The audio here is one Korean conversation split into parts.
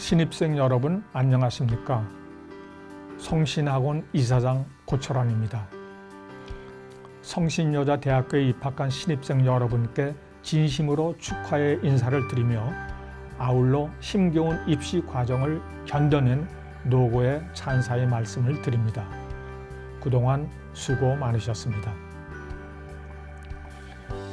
신입생 여러분 안녕하십니까? 성신학원 이사장 고철환입니다. 성신여자대학교에 입학한 신입생 여러분께 진심으로 축하의 인사를 드리며 아울러 힘겨운 입시 과정을 견뎌낸 노고의 찬사의 말씀을 드립니다. 그동안 수고 많으셨습니다.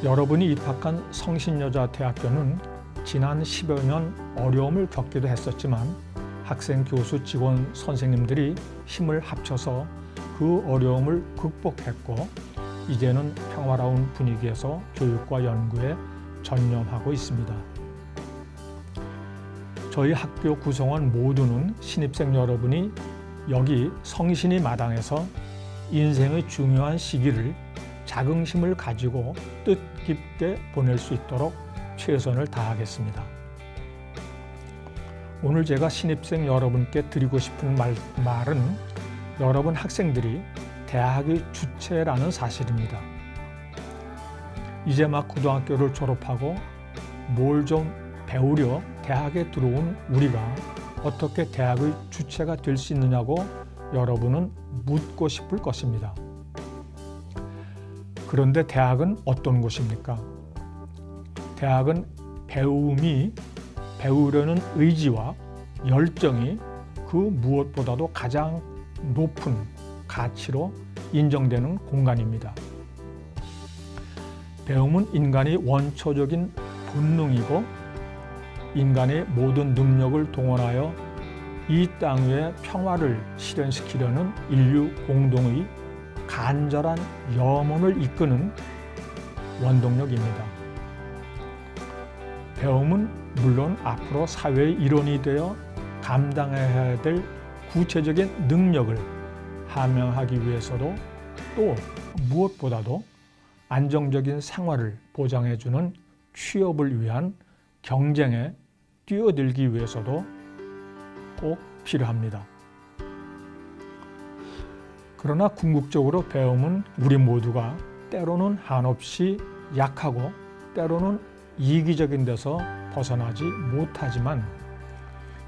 여러분이 입학한 성신여자대학교는 지난 10여 년 어려움을 겪기도 했었지만 학생, 교수, 직원, 선생님들이 힘을 합쳐서 그 어려움을 극복했고 이제는 평화로운 분위기에서 교육과 연구에 전념하고 있습니다. 저희 학교 구성원 모두는 신입생 여러분이 여기 성신이 마당에서 인생의 중요한 시기를 자긍심을 가지고 뜻깊게 보낼 수 있도록 최선을 다하겠습니다. 오늘 제가 신입생 여러분께 드리고 싶은 말은 여러분 학생들이 대학의 주체라는 사실입니다. 이제 막 고등학교를 졸업하고 뭘 좀 배우려 대학에 들어온 우리가 어떻게 대학의 주체가 될 수 있느냐고 여러분은 묻고 싶을 것입니다. 그런데 대학은 어떤 곳입니까? 대학은 배우려는 의지와 열정이 그 무엇보다도 가장 높은 가치로 인정되는 공간입니다. 배움은 인간의 원초적인 본능이고 인간의 모든 능력을 동원하여 이 땅 위에 평화를 실현시키려는 인류 공동의 간절한 염원을 이끄는 원동력입니다. 배움은 물론 앞으로 사회의 일원이 되어 감당해야 될 구체적인 능력을 함양하기 위해서도 또 무엇보다도 안정적인 생활을 보장해주는 취업을 위한 경쟁에 뛰어들기 위해서도 꼭 필요합니다. 그러나 궁극적으로 배움은 우리 모두가 때로는 한없이 약하고 때로는 이기적인 데서 벗어나지 못하지만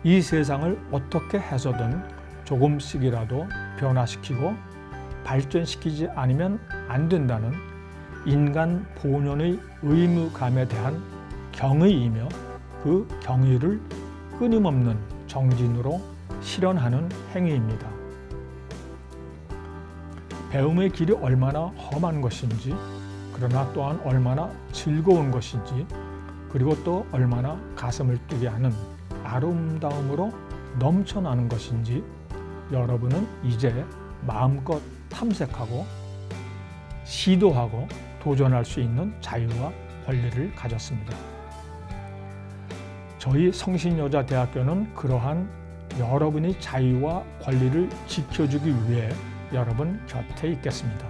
이 세상을 어떻게 해서든 조금씩이라도 변화시키고 발전시키지 않으면 안 된다는 인간 본연의 의무감에 대한 경의이며 그 경의를 끊임없는 정진으로 실현하는 행위입니다. 배움의 길이 얼마나 험한 것인지 그러나 또한 얼마나 즐거운 것인지 그리고 또 얼마나 가슴을 뛰게 하는 아름다움으로 넘쳐나는 것인지 여러분은 이제 마음껏 탐색하고 시도하고 도전할 수 있는 자유와 권리를 가졌습니다. 저희 성신여자대학교는 그러한 여러분의 자유와 권리를 지켜주기 위해 여러분 곁에 있겠습니다.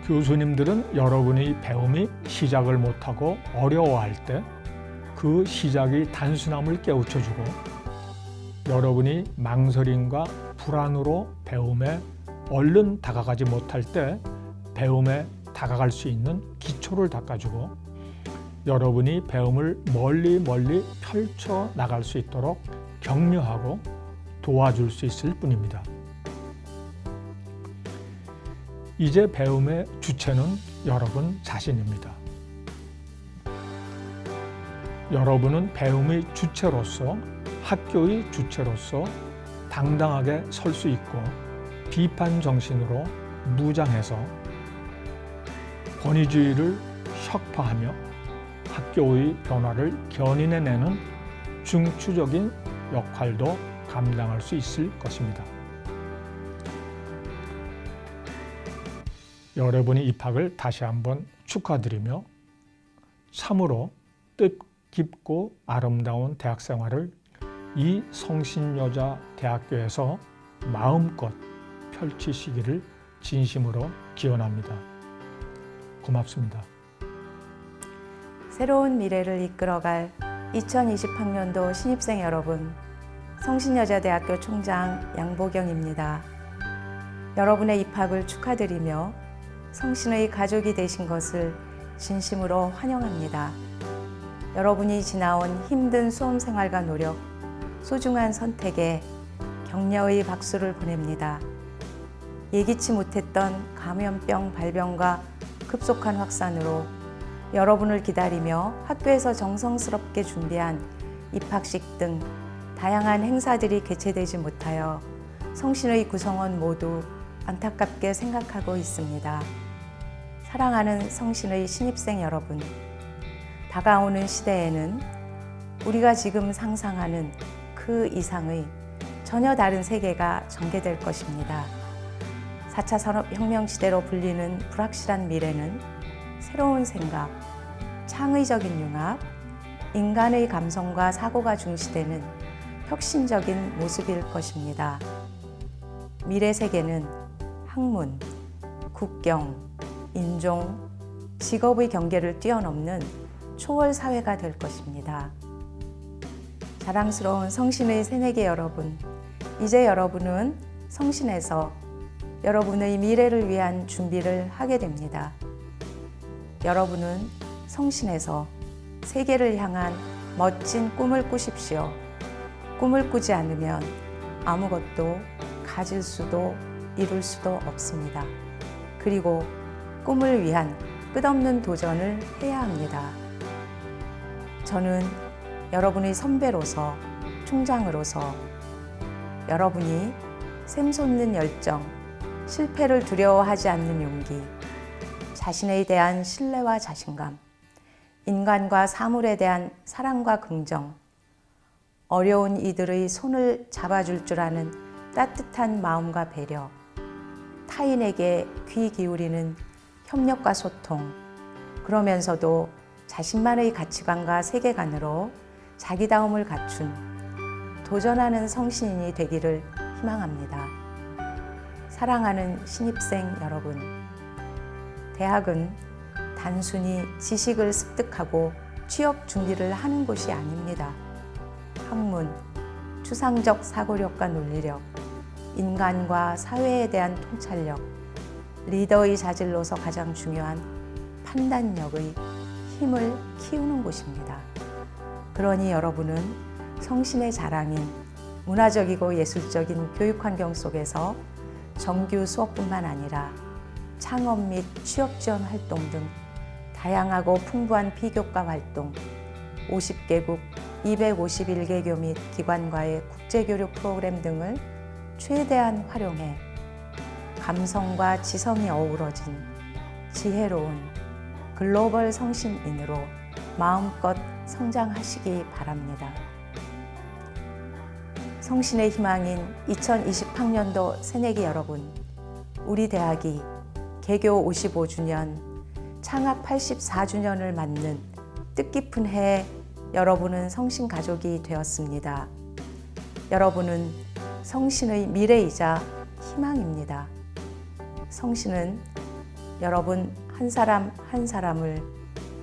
교수님들은 여러분의 배움이 시작을 못하고 어려워할 때 그 시작의 단순함을 깨우쳐주고 여러분이 망설임과 불안으로 배움에 얼른 다가가지 못할 때 배움에 다가갈 수 있는 기초를 닦아주고 여러분이 배움을 멀리 펼쳐 나갈 수 있도록 격려하고 도와줄 수 있을 뿐입니다. 이제 배움의 주체는 여러분 자신입니다. 여러분은 배움의 주체로서 학교의 주체로서 당당하게 설 수 있고 비판 정신으로 무장해서 권위주의를 혁파하며 학교의 변화를 견인해내는 중추적인 역할도 감당할 수 있을 것입니다. 여러분의 입학을 다시 한번 축하드리며 참으로 뜻깊고 아름다운 대학 생활을 이 성신여자대학교에서 마음껏 펼치시기를 진심으로 기원합니다. 고맙습니다. 새로운 미래를 이끌어갈 2020학년도 신입생 여러분, 성신여자대학교 총장 양보경입니다. 여러분의 입학을 축하드리며 성신의 가족이 되신 것을 진심으로 환영합니다. 여러분이 지나온 힘든 수험 생활과 노력, 소중한 선택에 격려의 박수를 보냅니다. 예기치 못했던 감염병 발병과 급속한 확산으로 여러분을 기다리며 학교에서 정성스럽게 준비한 입학식 등 다양한 행사들이 개최되지 못하여 성신의 구성원 모두 안타깝게 생각하고 있습니다. 사랑하는 성신의 신입생 여러분, 다가오는 시대에는 우리가 지금 상상하는 그 이상의 전혀 다른 세계가 전개될 것입니다. 4차 산업혁명 시대로 불리는 불확실한 미래는 새로운 생각, 창의적인 융합, 인간의 감성과 사고가 중시되는 혁신적인 모습일 것입니다. 미래 세계는 학문, 국경, 인종, 직업의 경계를 뛰어넘는 초월 사회가 될 것입니다. 자랑스러운 성신의 새내기 여러분, 이제 여러분은 성신에서 여러분의 미래를 위한 준비를 하게 됩니다. 여러분은 성신에서 세계를 향한 멋진 꿈을 꾸십시오. 꿈을 꾸지 않으면 아무것도 가질 수도 이룰 수도 없습니다. 그리고 꿈을 위한 끝없는 도전을 해야 합니다. 저는 여러분의 선배로서, 총장으로서 여러분이 샘솟는 열정, 실패를 두려워하지 않는 용기, 자신에 대한 신뢰와 자신감, 인간과 사물에 대한 사랑과 긍정, 어려운 이들의 손을 잡아줄 줄 아는 따뜻한 마음과 배려, 타인에게 귀 기울이는 협력과 소통, 그러면서도 자신만의 가치관과 세계관으로 자기다움을 갖춘 도전하는 성신인이 되기를 희망합니다. 사랑하는 신입생 여러분, 대학은 단순히 지식을 습득하고 취업 준비를 하는 곳이 아닙니다. 학문, 추상적 사고력과 논리력, 인간과 사회에 대한 통찰력, 리더의 자질로서 가장 중요한 판단력의 힘을 키우는 곳입니다. 그러니 여러분은 성신의 자랑인 문화적이고 예술적인 교육 환경 속에서 정규 수업뿐만 아니라 창업 및 취업 지원 활동 등 다양하고 풍부한 피교과 활동, 50개국 251개교 및 기관과의 국제교류 프로그램 등을 최대한 활용해 감성과 지성이 어우러진 지혜로운 글로벌 성신인으로 마음껏 성장하시기 바랍니다. 성신의 희망인 2020학년도 새내기 여러분, 우리 대학이 개교 55주년, 창학 84주년을 맞는 뜻깊은 해에 여러분은 성신 가족이 되었습니다. 여러분은 성신의 미래이자 희망입니다. 성신은 여러분 한 사람 한 사람을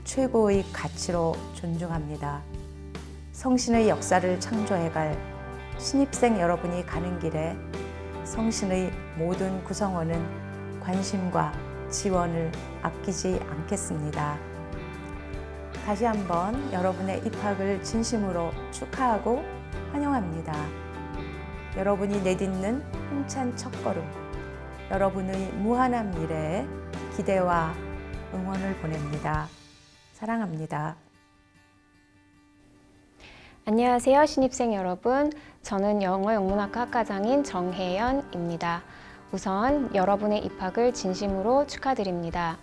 최고의 가치로 존중합니다. 성신의 역사를 창조해갈 신입생 여러분이 가는 길에 성신의 모든 구성원은 관심과 지원을 아끼지 않겠습니다. 다시 한번 여러분의 입학을 진심으로 축하하고 환영합니다. 여러분이 내딛는 힘찬 첫걸음, 여러분의 무한한 미래에 기대와 응원을 보냅니다. 사랑합니다. 안녕하세요, 신입생 여러분. 저는 영어영문학과 학과장인 정혜연입니다. 우선 여러분의 입학을 진심으로 축하드립니다.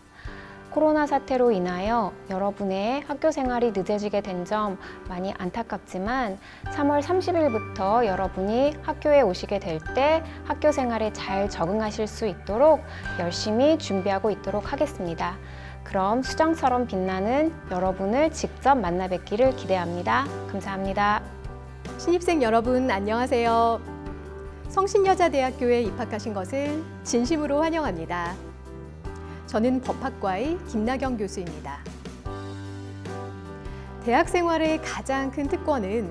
코로나 사태로 인하여 여러분의 학교 생활이 늦어지게 된 점 많이 안타깝지만 3월 30일부터 여러분이 학교에 오시게 될 때 학교 생활에 잘 적응하실 수 있도록 열심히 준비하고 있도록 하겠습니다. 그럼 수정처럼 빛나는 여러분을 직접 만나 뵙기를 기대합니다. 감사합니다. 신입생 여러분 안녕하세요. 성신여자대학교에 입학하신 것을 진심으로 환영합니다. 저는 법학과의 김나경 교수입니다. 대학 생활의 가장 큰 특권은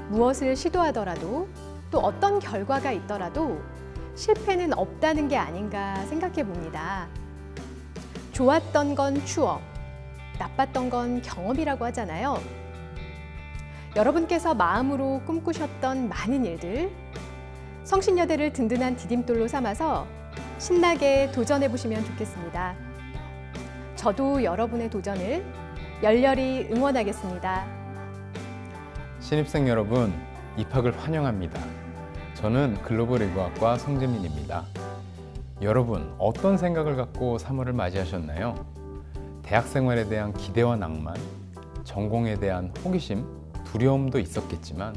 무엇을 시도하더라도 또 어떤 결과가 있더라도 실패는 없다는 게 아닌가 생각해 봅니다. 좋았던 건 추억, 나빴던 건 경험이라고 하잖아요. 여러분께서 마음으로 꿈꾸셨던 많은 일들, 성신여대를 든든한 디딤돌로 삼아서 신나게 도전해 보시면 좋겠습니다. 저도 여러분의 도전을 열렬히 응원하겠습니다. 신입생 여러분, 입학을 환영합니다. 저는 글로벌 의과학과 송재민입니다. 여러분, 어떤 생각을 갖고 3월을 맞이하셨나요? 대학 생활에 대한 기대와 낭만, 전공에 대한 호기심, 두려움도 있었겠지만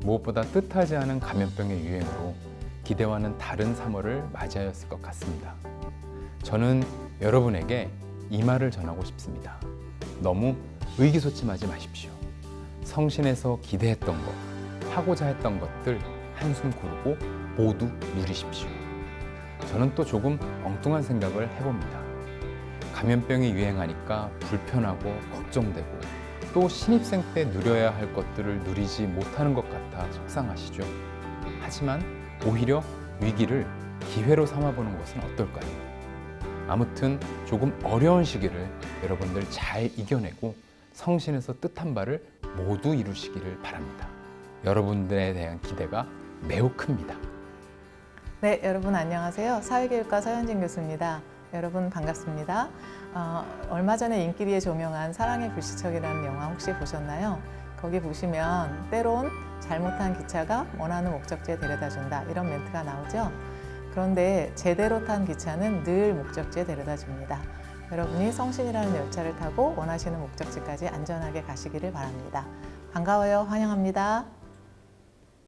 무엇보다 뜻하지 않은 감염병의 유행으로 기대와는 다른 3월을 맞이하였을 것 같습니다. 저는 여러분에게 이 말을 전하고 싶습니다. 너무 의기소침하지 마십시오. 성신에서 기대했던 것, 하고자 했던 것들 한숨 고르고 모두 누리십시오. 저는 또 조금 엉뚱한 생각을 해봅니다. 감염병이 유행하니까 불편하고 걱정되고 또 신입생 때 누려야 할 것들을 누리지 못하는 것 같아 속상하시죠. 하지만 오히려 위기를 기회로 삼아보는 것은 어떨까요? 아무튼 조금 어려운 시기를 여러분들 잘 이겨내고 성신에서 뜻한 바를 모두 이루시기를 바랍니다. 여러분들에 대한 기대가 매우 큽니다. 네, 여러분 안녕하세요. 사회교육과 서현진 교수입니다. 여러분 반갑습니다. 얼마 전에 인기리에 종영한 사랑의 불시착이라는 영화 혹시 보셨나요? 거기 보시면 때론 잘못한 기차가 원하는 목적지에 데려다준다 이런 멘트가 나오죠. 그런데 제대로 탄 기차는 늘 목적지에 데려다줍니다. 여러분이 성신이라는 열차를 타고 원하시는 목적지까지 안전하게 가시기를 바랍니다. 반가워요. 환영합니다.